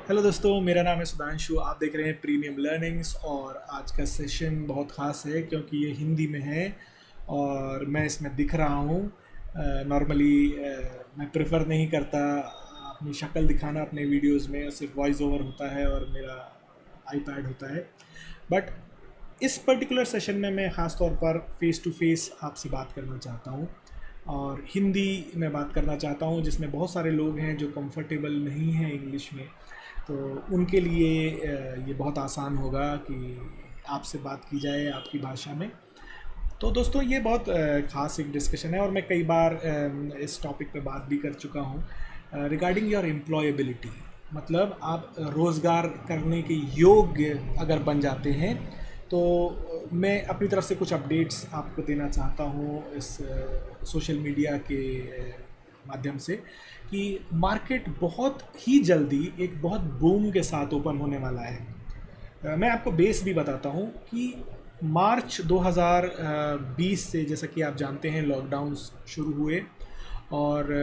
Hello दोस्तों, मेरा नाम है सुधांशु। आप देख रहे हैं प्रीमियम लर्निंग्स और आज का सेशन बहुत ख़ास है क्योंकि ये हिंदी में है और मैं इसमें दिख रहा हूँ। नॉर्मली मैं प्रेफर नहीं करता अपनी शक्ल दिखाना अपने वीडियोस में, सिर्फ वॉइस ओवर होता है और मेरा आईपैड होता है। बट इस पर्टिकुलर सेशन में मैं ख़ास तौर पर फ़ेस टू फेस आपसे बात करना चाहता हूँ और हिंदी में बात करना चाहता हूँ, जिसमें बहुत सारे लोग हैं जो कंफर्टेबल नहीं हैं इंग्लिश में। तो उनके लिए ये बहुत आसान होगा कि आपसे बात की जाए आपकी भाषा में। तो दोस्तों, ये बहुत ख़ास एक डिस्कशन है और मैं कई बार इस टॉपिक पे बात भी कर चुका हूँ रिगार्डिंग योर एम्प्लॉयबिलिटी। मतलब आप रोज़गार करने के योग्य अगर बन जाते हैं तो मैं अपनी तरफ से कुछ अपडेट्स आपको देना चाहता हूँ इस सोशल मीडिया के माध्यम से कि मार्केट बहुत ही जल्दी एक बहुत बूम के साथ ओपन होने वाला है। मैं आपको बेस भी बताता हूँ कि मार्च 2020 से, जैसा कि आप जानते हैं, लॉकडाउन्स शुरू हुए और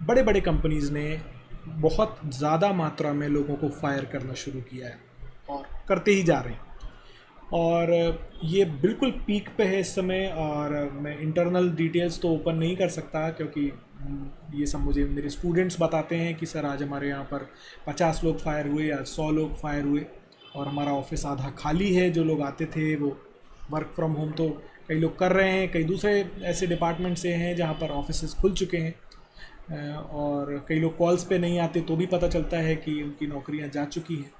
बड़े बड़े कंपनीज़ ने बहुत ज़्यादा मात्रा में लोगों को फायर करना शुरू किया है और करते ही जा रहे हैं। और ये बिल्कुल पीक पे है इस समय और मैं इंटरनल डिटेल्स तो ओपन नहीं कर सकता क्योंकि ये सब मुझे मेरे स्टूडेंट्स बताते हैं कि सर आज हमारे यहाँ पर 50 लोग फायर हुए, आज 100 लोग फायर हुए और हमारा ऑफिस आधा खाली है। जो लोग आते थे वो वर्क फ्रॉम होम तो कई लोग कर रहे हैं, कई दूसरे ऐसे डिपार्टमेंट से हैं जहाँ पर ऑफिस खुल चुके हैं और कई लोग कॉल्स पे नहीं आते तो भी पता चलता है कि उनकी नौकरियाँ जा चुकी हैं।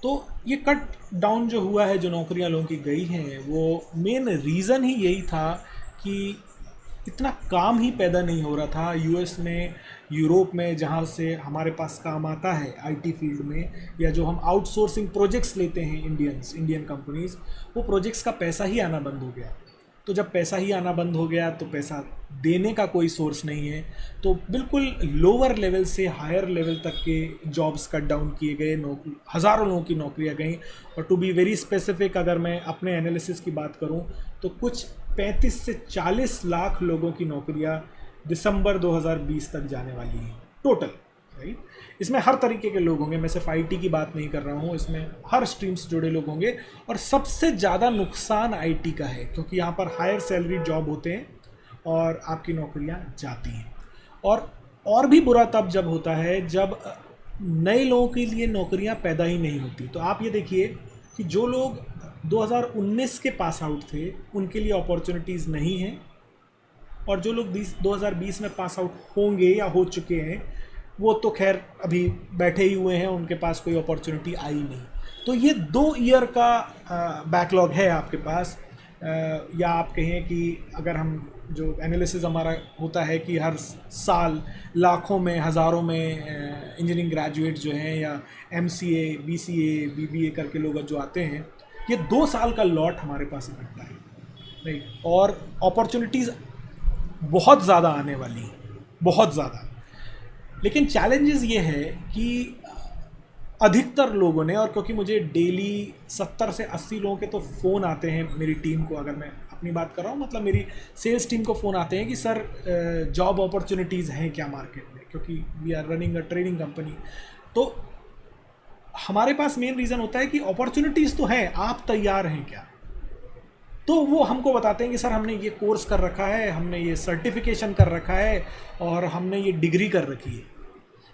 तो ये कट डाउन जो हुआ है, जो नौकरियां लोगों की गई हैं, वो मेन रीज़न ही यही था कि इतना काम ही पैदा नहीं हो रहा था यूएस में, यूरोप में, जहाँ से हमारे पास काम आता है आईटी फील्ड में, या जो हम आउटसोर्सिंग प्रोजेक्ट्स लेते हैं इंडियन कंपनीज़, वो प्रोजेक्ट्स का पैसा ही आना बंद हो गया। तो जब पैसा ही आना बंद हो गया तो पैसा देने का कोई सोर्स नहीं है, तो बिल्कुल लोअर लेवल से हायर लेवल तक के जॉब्स कट डाउन किए गए, हज़ारों लोगों की नौकरियां गई। और टू बी वेरी स्पेसिफिक, अगर मैं अपने एनालिसिस की बात करूं तो कुछ 35 से 40 लाख लोगों की नौकरियां दिसंबर 2020 तक जाने वाली हैं टोटल, राइट। इसमें हर तरीके के लोग होंगे, मैं सिर्फ आईटी की बात नहीं कर रहा हूँ, इसमें हर स्ट्रीम से जुड़े लोग होंगे। और सबसे ज़्यादा नुकसान आईटी का है क्योंकि यहाँ पर हायर सैलरी जॉब होते हैं और आपकी नौकरियाँ जाती हैं। और भी बुरा तब जब होता है जब नए लोगों के लिए नौकरियाँ पैदा ही नहीं होती। तो आप ये देखिए कि जो लोग 2019 के पास आउट थे उनके लिए अपॉर्चुनिटीज़ नहीं हैं, और जो लोग 2020 में पास आउट होंगे या हो चुके हैं वो तो खैर अभी बैठे ही हुए हैं, उनके पास कोई अपॉर्चुनिटी आई नहीं। तो ये 2 ईयर का बैकलॉग है आपके पास। या आप कहें कि अगर हम जो एनालिसिस हमारा होता है कि हर साल लाखों में, हज़ारों में इंजीनियरिंग ग्रेजुएट जो हैं या एमसीए, बीसीए, बीबीए करके लोग जो आते हैं, ये 2 साल का लॉट हमारे पास इकट्ठा है, राइट। और अपॉर्चुनिटीज़ बहुत ज़्यादा आने वाली हैं, बहुत ज़्यादा। लेकिन चैलेंजेस ये है कि अधिकतर लोगों ने, और क्योंकि मुझे डेली 70 से 80 लोगों के तो फ़ोन आते हैं मेरी टीम को, अगर मैं अपनी बात कर रहा हूँ, मतलब मेरी सेल्स टीम को फ़ोन आते हैं कि सर जॉब अपॉर्चुनिटीज़ हैं क्या मार्केट में, क्योंकि we are running a training company. तो हमारे पास मेन रीज़न होता है कि अपॉर्चुनिटीज़ तो हैं, आप तैयार हैं क्या। तो वो हमको बताते हैं कि सर हमने ये कोर्स कर रखा है, हमने ये सर्टिफिकेशन कर रखा है और हमने ये डिग्री कर रखी है।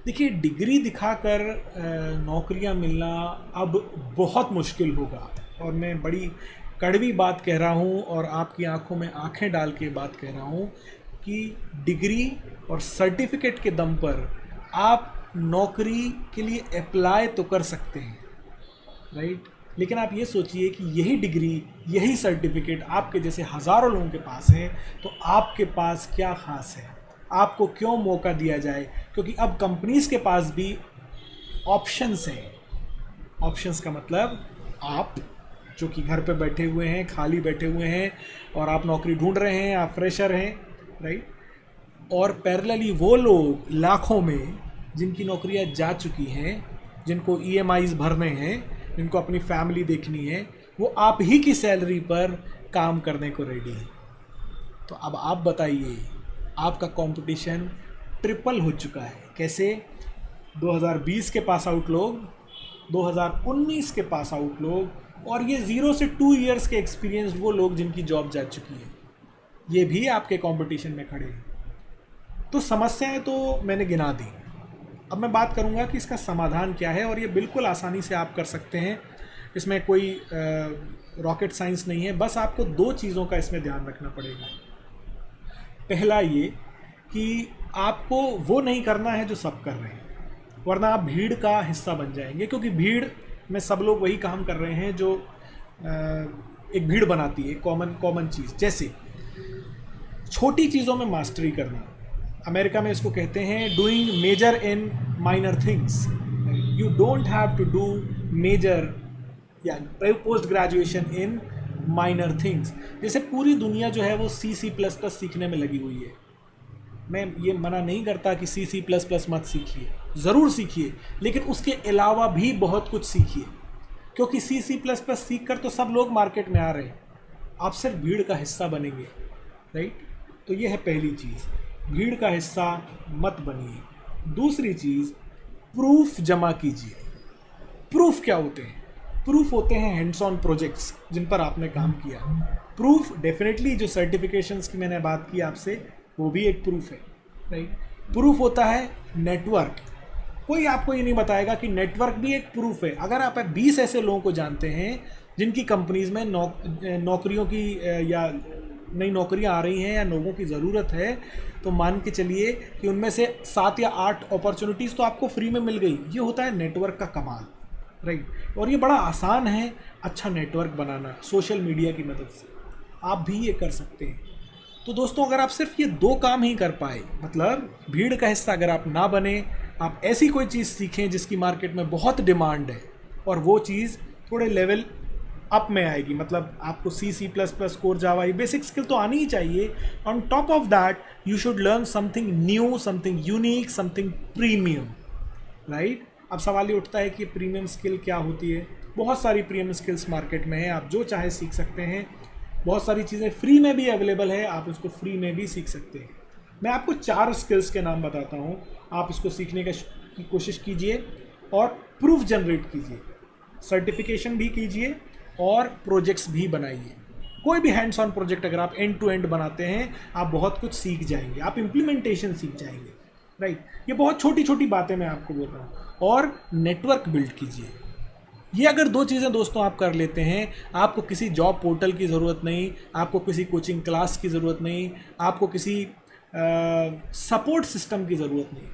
देखिए, डिग्री दिखाकर नौकरियां मिलना अब बहुत मुश्किल होगा, और मैं बड़ी कड़वी बात कह रहा हूँ और आपकी आंखों में आंखें डाल के बात कह रहा हूँ कि डिग्री और सर्टिफिकेट के दम पर आप नौकरी के लिए अप्लाई तो कर सकते हैं, राइट। लेकिन आप ये सोचिए कि यही डिग्री, यही सर्टिफिकेट आपके जैसे हज़ारों लोगों के पास है, तो आपके पास क्या ख़ास है, आपको क्यों मौका दिया जाए। क्योंकि अब कंपनीज़ के पास भी ऑप्शंस हैं। ऑप्शंस का मतलब आप जो कि घर पे बैठे हुए हैं, खाली बैठे हुए हैं और आप नौकरी ढूंढ रहे हैं, आप फ्रेशर हैं, राइट। और पैरेलली वो लोग लाखों में जिनकी नौकरियां जा चुकी हैं, जिनको ईएमआईज़ भरने हैं, जिनको अपनी फैमिली देखनी है, वो आप ही की सैलरी पर काम करने को रेडी है। तो अब आप बताइए, आपका कंपटीशन ट्रिपल हो चुका है। कैसे? 2020 के पास आउट लोग, 2019 के पास आउट लोग, और ये 0 से 2 इयर्स के एक्सपीरियंस वो लोग जिनकी जॉब जा चुकी है, ये भी आपके कंपटीशन में खड़े हैं। तो समस्याएं तो मैंने गिना दी। अब मैं बात करूंगा कि इसका समाधान क्या है, और ये बिल्कुल आसानी से आप कर सकते हैं। इसमें कोई रॉकेट साइंस नहीं है, बस आपको 2 चीज़ों का इसमें ध्यान रखना पड़ेगा। पहला ये कि आपको वो नहीं करना है जो सब कर रहे हैं, वरना आप भीड़ का हिस्सा बन जाएंगे, क्योंकि भीड़ में सब लोग वही काम कर रहे हैं जो एक भीड़ बनाती है, कॉमन चीज़। जैसे छोटी चीज़ों में मास्टरी करना, अमेरिका में इसको कहते हैं doing major in minor things. You don't have to do major या post graduation in minor things. जैसे पूरी दुनिया जो है वो C++ सीखने में लगी हुई है। मैं ये मना नहीं करता कि C++ मत सीखिए, ज़रूर सीखिए, लेकिन उसके अलावा भी बहुत कुछ सीखिए, क्योंकि C++ सीख कर तो सब लोग मार्केट में आ रहे हैं, आप सिर्फ भीड़ का हिस्सा बनेंगे, राइट। तो ये है पहली चीज़, भीड़ का हिस्सा मत बनिए। दूसरी चीज़, प्रूफ जमा कीजिए। प्रूफ क्या होते हैं? प्रूफ होते हैं हैंड्स ऑन प्रोजेक्ट्स जिन पर आपने काम किया। प्रूफ डेफिनेटली जो सर्टिफिकेशंस की मैंने बात की आपसे, वो भी एक प्रूफ है, राइट। प्रूफ होता है नेटवर्क। कोई आपको ये नहीं बताएगा कि नेटवर्क भी एक प्रूफ है। अगर आप 20 ऐसे लोगों को जानते हैं जिनकी कंपनीज में नौकरियों की या नई नौकरियां आ रही हैं या लोगों की ज़रूरत है, तो मान के चलिए कि उनमें से 7 या 8 अपॉर्चुनिटीज़ तो आपको फ्री में मिल गई। ये होता है नेटवर्क का कमाल, राइट। और ये बड़ा आसान है अच्छा नेटवर्क बनाना सोशल मीडिया की मदद से, आप भी ये कर सकते हैं। तो दोस्तों, अगर आप सिर्फ ये 2 काम ही कर पाए, मतलब भीड़ का हिस्सा अगर आप ना बने, आप ऐसी कोई चीज़ सीखें जिसकी मार्केट में बहुत डिमांड है और वो चीज़ थोड़े लेवल अप में आएगी, मतलब आपको C++, कोर जावा, ये बेसिक स्किल तो आनी ही चाहिए। On top of that you should learn something new, something unique, something premium, right. अब सवाल ये उठता है कि प्रीमियम स्किल क्या होती है? बहुत सारी प्रीमियम स्किल्स मार्केट में है, आप जो चाहे सीख सकते हैं। बहुत सारी चीज़ें फ्री में भी अवेलेबल है, आप उसको फ्री में भी सीख सकते हैं। मैं आपको 4 स्किल्स के नाम बताता हूँ, आप इसको सीखने की कोशिश कीजिए और प्रूफ जनरेट कीजिए, सर्टिफिकेशन भी कीजिए और प्रोजेक्ट्स भी बनाइए। कोई भी हैंड्स ऑन प्रोजेक्ट अगर आप एंड टू एंड बनाते हैं, आप बहुत कुछ सीख जाएंगे, आप इम्प्लीमेंटेशन सीख जाएंगे, राइट। ये बहुत छोटी छोटी बातें मैं आपको बोल रहा हूँ। और नेटवर्क बिल्ड कीजिए। ये अगर 2 चीज़ें दोस्तों आप कर लेते हैं, आपको किसी जॉब पोर्टल की ज़रूरत नहीं, आपको किसी कोचिंग क्लास की ज़रूरत नहीं, आपको किसी सपोर्ट सिस्टम की ज़रूरत नहीं,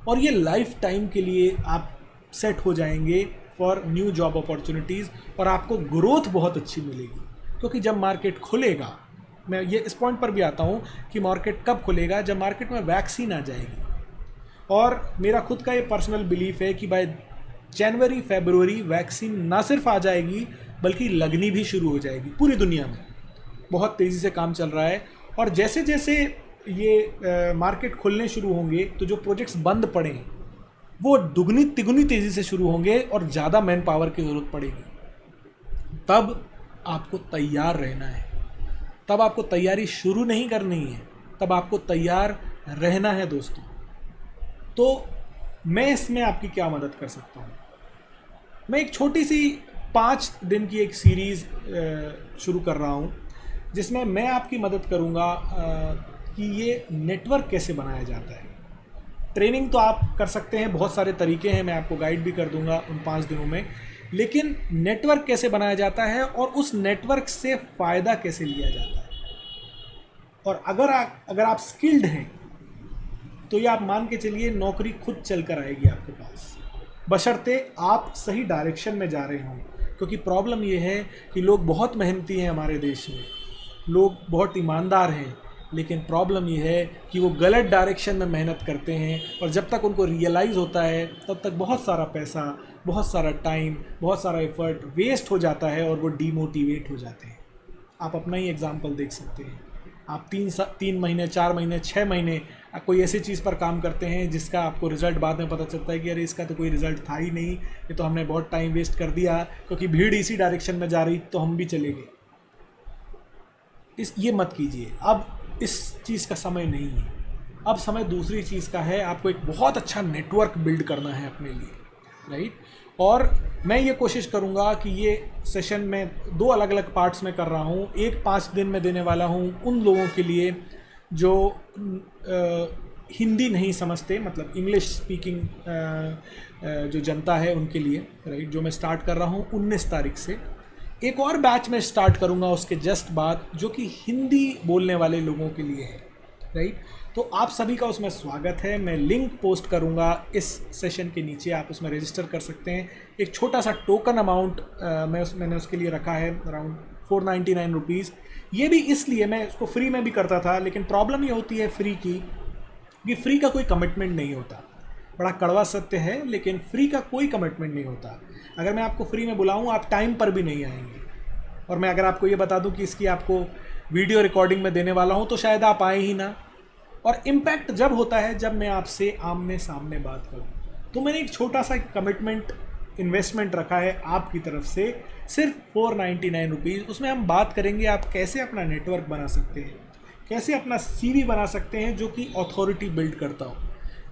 और ये लाइफ टाइम के लिए आप सेट हो जाएंगे फॉर न्यू जॉब अपॉर्चुनिटीज़, और आपको ग्रोथ बहुत अच्छी मिलेगी। क्योंकि जब मार्केट खुलेगा, मैं ये इस पॉइंट पर भी आता हूँ कि मार्केट कब खुलेगा, जब मार्केट में वैक्सीन आ जाएगी। और मेरा खुद का ये पर्सनल बिलीफ है कि बाय जनवरी फरवरी वैक्सीन ना सिर्फ आ जाएगी बल्कि लगनी भी शुरू हो जाएगी पूरी दुनिया में। बहुत तेज़ी से काम चल रहा है, और जैसे जैसे ये मार्केट खुलने शुरू होंगे तो जो प्रोजेक्ट्स बंद पड़े हैं वो दुगनी तिगुनी तेज़ी से शुरू होंगे और ज़्यादा मैन पावर की ज़रूरत पड़ेगी। तब आपको तैयार रहना है, तब आपको तैयारी शुरू नहीं करनी है, तब आपको तैयार रहना है दोस्तों। तो मैं इसमें आपकी क्या मदद कर सकता हूँ? मैं एक छोटी सी 5 दिन की एक सीरीज़ शुरू कर रहा हूँ, जिसमें मैं आपकी मदद करूँगा कि ये नेटवर्क कैसे बनाया जाता है। ट्रेनिंग तो आप कर सकते हैं, बहुत सारे तरीके हैं, मैं आपको गाइड भी कर दूंगा उन 5 दिनों में। लेकिन नेटवर्क कैसे बनाया जाता है और उस नेटवर्क से फ़ायदा कैसे लिया जाता है, और अगर आप स्किल्ड हैं तो ये आप मान के चलिए नौकरी खुद चल कर आएगी आपके पास, बशर्ते आप सही डायरेक्शन में जा रहे हों। क्योंकि प्रॉब्लम ये है कि लोग बहुत मेहनती हैं हमारे देश में, लोग बहुत ईमानदार हैं, लेकिन प्रॉब्लम ये है कि वो गलत डायरेक्शन में मेहनत करते हैं, और जब तक उनको रियलाइज़ होता है तब तक बहुत सारा पैसा, बहुत सारा टाइम, बहुत सारा एफर्ट वेस्ट हो जाता है और वो डीमोटिवेट हो जाते हैं। आप अपना ही एग्जांपल देख सकते हैं। आप 3 महीने, 4 महीने, 6 महीने कोई ऐसी चीज़ पर काम करते हैं जिसका आपको रिज़ल्ट बाद में पता चलता है कि अरे इसका तो कोई रिज़ल्ट था ही नहीं, ये तो हमने बहुत टाइम वेस्ट कर दिया, क्योंकि भीड़ इसी डायरेक्शन में जा रही तो हम भी चले गए। ये मत कीजिए, अब इस चीज़ का समय नहीं है। अब समय दूसरी चीज़ का है, आपको एक बहुत अच्छा नेटवर्क बिल्ड करना है अपने लिए, राइट। और मैं ये कोशिश करूँगा कि ये सेशन में 2 अलग अलग पार्ट्स में कर रहा हूँ। एक 5 दिन में देने वाला हूँ उन लोगों के लिए जो हिंदी नहीं समझते, मतलब इंग्लिश स्पीकिंग जो जनता है उनके लिए, राइट, जो मैं स्टार्ट कर रहा हूँ 19 तारीख से। एक और बैच में स्टार्ट करूँगा उसके जस्ट बाद, जो कि हिंदी बोलने वाले लोगों के लिए है, राइट। तो आप सभी का उसमें स्वागत है। मैं लिंक पोस्ट करूँगा इस सेशन के नीचे, आप उसमें रजिस्टर कर सकते हैं। एक छोटा सा टोकन अमाउंट मैंने उसके लिए रखा है, अराउंड 499 रुपीज़। ये भी इसलिए, मैं उसको फ्री में भी करता था, लेकिन प्रॉब्लम ये होती है फ्री की कि फ्री का कोई कमिटमेंट नहीं होता। बड़ा कड़वा सत्य है, लेकिन फ्री का कोई कमिटमेंट नहीं होता। अगर मैं आपको फ्री में बुलाऊँ, आप टाइम पर भी नहीं आएंगे। और मैं अगर आपको ये बता दूं कि इसकी आपको वीडियो रिकॉर्डिंग में देने वाला हूं, तो शायद आप आए ही ना। और इम्पैक्ट जब होता है जब मैं आपसे आमने सामने बात करूं। तो मैंने एक छोटा सा कमिटमेंट इन्वेस्टमेंट रखा है आपकी तरफ से, सिर्फ 499 रुपीज़। उसमें हम बात करेंगे आप कैसे अपना नेटवर्क बना सकते हैं, कैसे अपना CV बना सकते हैं जो कि अथॉरिटी बिल्ड करता हो,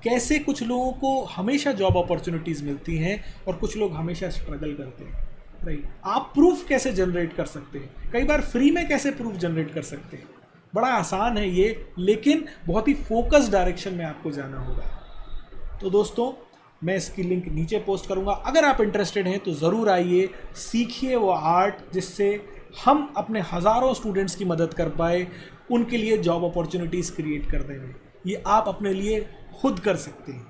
कैसे कुछ लोगों को हमेशा जॉब अपॉर्चुनिटीज़ मिलती हैं और कुछ लोग हमेशा स्ट्रगल करते हैं, राइट। आप प्रूफ कैसे जनरेट कर सकते हैं, कई बार फ्री में कैसे प्रूफ जनरेट कर सकते हैं। बड़ा आसान है ये, लेकिन बहुत ही फोकस डायरेक्शन में आपको जाना होगा। तो दोस्तों, मैं इसकी लिंक नीचे पोस्ट करूंगा। अगर आप इंटरेस्टेड हैं तो ज़रूर आइए, सीखिए वो आर्ट जिससे हम अपने हज़ारों स्टूडेंट्स की मदद कर पाए, उनके लिए जॉब अपॉर्चुनिटीज़ क्रिएट करने में। ये आप अपने लिए खुद कर सकते हैं,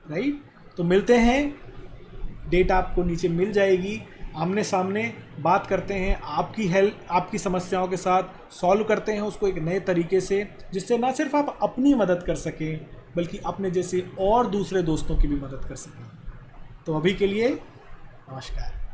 राइट। तो मिलते हैं, डेट आपको नीचे मिल जाएगी, आमने सामने बात करते हैं, आपकी हेल्प, आपकी समस्याओं के साथ सॉल्व करते हैं उसको एक नए तरीके से, जिससे ना सिर्फ आप अपनी मदद कर सकें बल्कि अपने जैसे और दूसरे दोस्तों की भी मदद कर सकें। तो अभी के लिए नमस्कार।